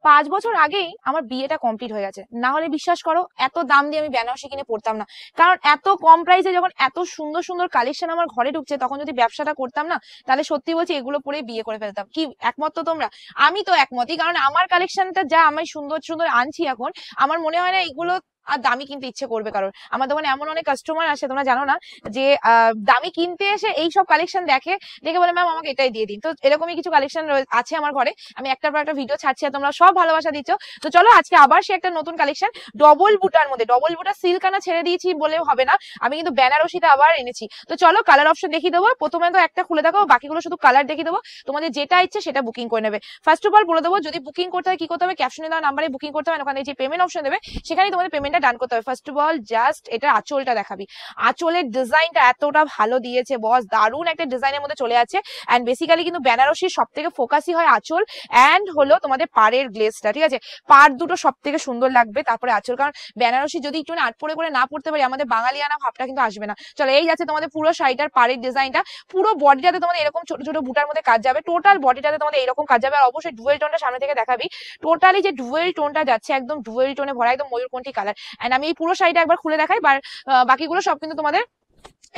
5 বছর আগেই আমার বিয়েটা কমপ্লিট হয়ে গেছে, না হলে বিশ্বাস করো এত দাম দিয়ে আমি বেনারসি কিনে পড়তাম না। কারণ এত কম প্রাইসে যখন এত সুন্দর সুন্দর কালেকশন আমার ঘরে ঢুকছে, তখন যদি ব্যবসাটা করতাম না, তাহলে সত্যি বলছি এগুলো পরে বিয়ে করে ফেলতাম। কি একমত তো তোমরা? আমি তো একমতই, কারণ আমার কালেকশনটা যা আমি সুন্দর সুন্দর আনছি এখন, আমার মনে হয় না এগুলো আর দামি কিনতে ইচ্ছে করবে কারণ। আমার দোকানে এমন অনেক কাস্টমার আসে, তোমরা জানো না, যে দামি কিনতে এসে এই সব কালেকশন দেখে, দেখে বলে ম্যাম আমাকে এটাই দিয়ে দিন। তো এরকমই কিছু কালেকশন আছে আমার ঘরে, আমি একটার পর একটা ভিডিও ছাড়ছি আর তোমরা সব ভালোবাসা দিচ্ছ। তো চলো আজকে আবার সে একটা নতুন কালেকশন, ডবল বুটার মধ্যে। ডবল বুটা সিল্ক আনা ছেড়ে দিয়েছি বলেও হবে না, আমি কিন্তু বেনারসিটা আবার এনেছি। তো চলো কালার অপশন দেখিয়ে দেবো। প্রথমে তো একটা খুলে দেখো, বাকিগুলো শুধু কালার দেখিয়ে দেবো, তোমাদের যেটা ইচ্ছে সেটা বুকিং করে নেবে। ফার্স্ট অফ অল বলে দেবো, যদি বুকিং করতে হয় কি করতে হবে, ক্যাপশনে দেওয়া নাম্বারে বুকিং করতে হবে, ওখানে যে পেমেন্ট অপশন দেবে সেখানে তোমাদের পেমেন্টটা ডান করতে হবে। ফার্স্ট অফ অল জাস্ট এটা আঁচলটা দেখাবি, আঁচলের ডিজাইনটা এতটা ভালো দিয়েছে বস, দারুণ একটা ডিজাইনের মধ্যে চলে আছে। এন্ড বেসিক্যালি কিন্তু বেনারসির সব থেকে ফোকাসই হয় আঁচল এন্ড হলো তোমাদের পাড়ের গ্লেজটা, ঠিক আছে? পাড় দুটো সব থেকে সুন্দর লাগবে, তারপরে আঁচল। কারণ বেনারসি যদি একটু আট পরে করে না পড়তে পারি, আমাদের বাঙালিয়ানা ভাবটা কিন্তু আসবে না। চলো এই যাচ্ছে তোমাদের পুরো শাড়িটার পাড়ের ডিজাইনটা, পুরো বডিটাতে তোমাদের এরকম ছোট ছোট বুটার মধ্যে কাজ যাবে, টোটাল বডিটাতে তোমাদের এরকম কাজ যাবে। আর অবশ্যই ডুয়েল টোনটা সামনে থেকে দেখাবি, টোটালি যে ডুয়েল টোনটা যাচ্ছে একদম ডুয়েল টোনে ভরা, একদম ময়ূরকণ্ঠী কালার। এন্ড আমি এই পুরো শাড়িটা একবার খুলে দেখাই, বাকিগুলো সব কিন্তু তোমাদের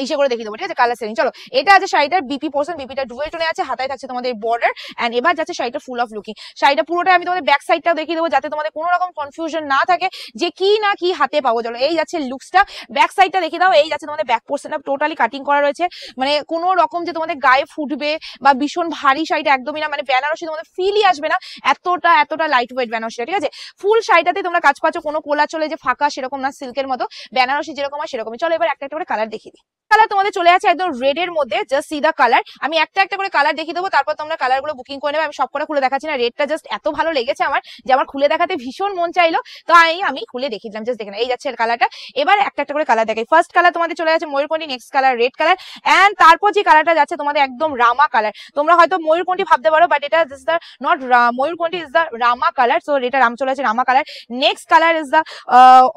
ইসে করে দেখিয়ে দেবো, ঠিক আছে? Colour setting. চলো এটা আছে শাড়িটার বিপি পোর্শন, বিপিটা ডুয়েল টোনে আছে, হাতায় থাকছে তোমাদের বর্ডার। এন্ড এবার যাচ্ছে শাড়িটা ফুল অফ লুকিং। শাড়িটা পুরোটা আমি তোমাদের ব্যাক সাইডটাও দেখিয়ে দেবো, যাতে তোমাদের কোনো রকম কনফিউশন না থাকে যে কি না কি হাতে পাবো। চলো এই যাচ্ছে লুকসটা, ব্যাক সাইডটা দেখিয়ে দাও। এই যাচ্ছে তোমাদের ব্যাক পোর্শনটা টোটালি কাটিং করা রয়েছে, মানে কোনো রকম যে তোমাদের গায়ে ফুটবে বা ভীষণ ভারী শাড়িটা একদমই না, মানে বেনারসি তোমাদের ফিলই আসবে না, এতটা এতটা লাইট ওয়েট বেনারসিটা, ঠিক আছে? ফুল শাড়িটাতে তোমরা কাজ পাচ্ছ, কোনো কোলা চলে যে ফাঁকা সেরকম না, সিল্কের মতো বেনারসি যেরকম হয় সেরকমই। চলো এবার একটা একটা করে কালার দেখিয়ে দিই। কালার তোমাদের চলে আছে একদম রেড এর মধ্যে, জাস্ট সি দা কালার। আমি একটা একটা করে কালার দেখিয়ে দেবো, তারপর তোমরা কালার গুলো বুকিং করে নেবে। আমি সব করে খুলে দেখাচ্ছি না, রেডটা জাস্ট এত ভালো লেগেছে আমার যে আমার খুলে দেখাতে ভীষণ মন চাইলো, তো আমি খুলে দেখিয়ে দিলাম। জাস্ট দেখে এই যাচ্ছে কালারটা। এবার একটা একটা করে কালার দেখাই। ফার্স্ট কালার তোমাদের চলে যাচ্ছে ময়ূরকণ্ঠী, next colour red colour, and তারপর যে কালারটা যাচ্ছে তোমাদের একদম রামা কালার। তোমরা হয়তো ময়ূরকণ্ঠী ভাবতে পারো, বাট এটা জাস্ট নট ময়ূরকণ্ঠী, is the rama colour. So এটা রাম চলে যাচ্ছে রামা colour. Next colour is the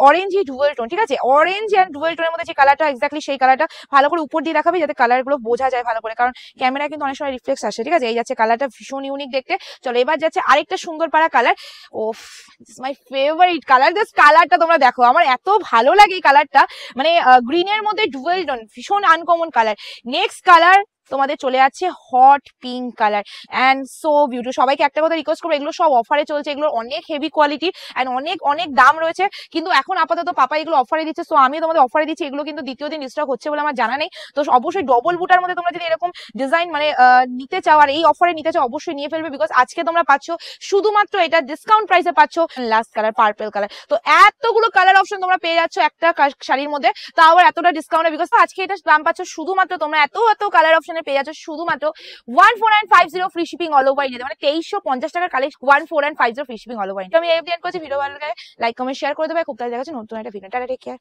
orange dual tone, ঠিক আছে? অরেঞ্জ এন্ড ডুয়েল টোনের মধ্যে যে কালারটা এক্স্যাক্টলি সেই কালারটা ভালো করে উপর দিয়ে দেখাবে, যাতে কালার গুলো বোঝা যায় ভালো করে, কারণ ক্যামেরা কিন্তু অনেক সময় রিফ্লেক্স আসে, ঠিক আছে? এই যাচ্ছে কালারটা, ভীষণ ইউনিক দেখতে। চলো এবার যাচ্ছে আরেকটা সুন্দর পাড়া colour. Of, this my favourite colour. Just কালারটা তোমরা দেখো, আমার এত ভালো লাগে এই কালারটা, মানে গ্রিনের মধ্যে ডুয়েল টোন, ভীষণ আনকমন কালার। নেক্সট কালার তোমাদের চলে যাচ্ছে hot pink colour, and so beautiful. সবাইকে একটা কথা রিকোয়েস্ট করবো, এগুলো সব অফারে চলছে, এগুলো অনেক হেভি কোয়ালিটি এন্ড অনেক অনেক দাম রয়েছে, কিন্তু এখন আপাতত পাপা এগুলো অফারে দিচ্ছে, সো আমি তোমাদের অফারে দিচ্ছি। এগুলো কিন্তু দ্বিতীয় দিন স্টক হচ্ছে বলে আমার জানা নেই। তো অবশ্যই ডবল বুটার মধ্যে তোমরা যদি এরকম ডিজাইন মানে নিতে চাও আর এই অফারে নিতে চাও, অবশ্যই নিয়ে ফেলবে, বিকজ আজকে তোমরা পাচ্ছ শুধুমাত্র এটা ডিসকাউন্ট প্রাইসে পাচ্ছ। Last colour purple colour. তো এতগুলো কালার অপশন তোমরা পেয়ে যাচ্ছ একটা শাড়ির মধ্যে, তাও আবার এতটা ডিসকাউন্টে, বিকজ আজকে এটা দাম পাচ্ছ শুধুমাত্র তোমরা এত এত কালার অপশনে পেয়ে যাচ্ছ শুধুমাত্র 14950 free shipping all over India, মানে 2350 টাকার collect 14950 free shipping all over India. আমি এই অবধি এন্ড করছি। ভিডিও ভালো লাগে লাইক কমেন্ট শেয়ার করে দেবে। খুব তাড়াতাড়ি দেখা হচ্ছে নতুন একটা ভিডিও। Tata, take care.